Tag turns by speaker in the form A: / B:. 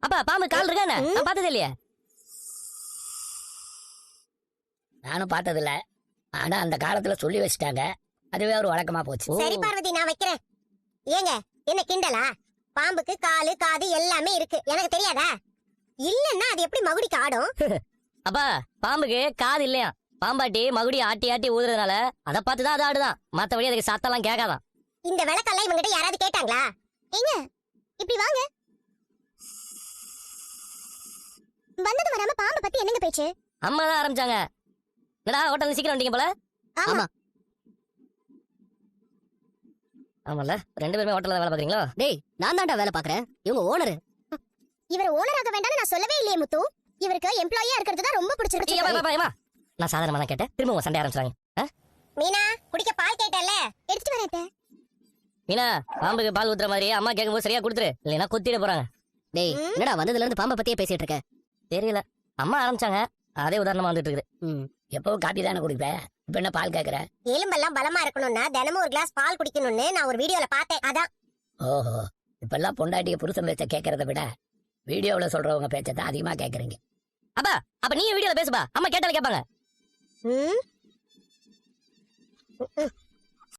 A: அப்பா பாம்பு கால் இருக்கா என்ன? நான் பார்த்ததே இல்லையே.
B: நானும் பார்த்தது இல்ல. ஆனா அந்த காலத்துல சொல்லி வச்சுட்டாங்க. அதுவே ஒரு வழக்கமா போச்சு.
C: சரி பார்வதி, நான் வைக்கிறேன். ஏங்க என்ன கிண்டலா? பாம்புக்கு காலு காது எல்லாமே இருக்கு, எனக்கு தெரியாதா? இல்லன்னா அது எப்படி மகுடிக்கு ஆடும்?
A: அப்பா பாம்புக்கு காது இல்லையா? பாம்பாட்டி மகுடி ஆட்டி ஆட்டி ஊதுறதுனால அதை பார்த்துதான் அது ஆடுதான். மத்தபடி அதுக்கு சத்தம்லாம் கேட்காதான்.
C: இந்த விளக்கெல்லாம் இவங்கிட்ட யாராவது கேட்டாங்களா? ஏங்க இப்படி வாங்க. வந்தது வராம பாம்பை பத்தி என்னங்க பேச்சு?
A: அம்மா தான் ஆரம்பிச்சாங்க. என்னடா ஹோட்டல் சீக்கிரம் வந்துட்டீங்க போல.
C: ஆமா.
A: ஆமால, 2 பேருமே ஹோட்டல்ல வேலை பாக்குறீங்களா?
D: டேய், நான் தான்டா வேலை பாக்குறேன். இவங்க ஓனர்.
C: இவர் ஓனர் ஆக வேண்டாம்னு நான் சொல்லவே இல்லையே முத்து. இவருக்கு எம்ப்ளாயியா இருக்கிறது தான் ரொம்ப பிடிச்சிருக்கு.
A: நான் சாதாரணமா தான் கேட்டேன். திரும்ப உங்க சண்டை ஆரம்பிச்சாங்க.
C: மீனா, குடிக்க பால் கேட்டல, எடுத்துட்டு வரேன்.
A: மீனா, பாம்புக்கு பால் ஊத்துற மாதிரி அம்மா கேட்கும்போது சரியா கொடுத்துரு, இல்லைன்னா கொத்திட போறாங்க.
D: டேய், என்னடா வந்ததுல இருந்து பாம்பை பத்தியே பேசிட்டு இருக்க?
A: தெரியல, அம்மா ஆரம்பிச்சாங்க, அதே உதாரணமா வந்துட்டு இருக்குது.
B: எப்பவும் காப்பி தானே குடிப்பேன், இப்ப என்ன பால் கேக்குற?
C: எலும்பெல்லாம் பலமா இருக்கணும்னா தினமும் ஒரு கிளாஸ் பால் குடிக்கணும்னு நான் ஒரு வீடியோல பார்த்தேன், அதான்.
B: ஓஹோ, இப்பெல்லாம் பொண்டாட்டிய புருஷன் பேச்ச கேட்கறத விட வீடியோல சொல்றவங்க பேச்சதான் அதிகமா கேக்குறீங்க.
A: அப்பா, அப்ப நீங்க வீடியோல பேசுப்பா, அம்மா கேட்டாலே கேட்பாங்க.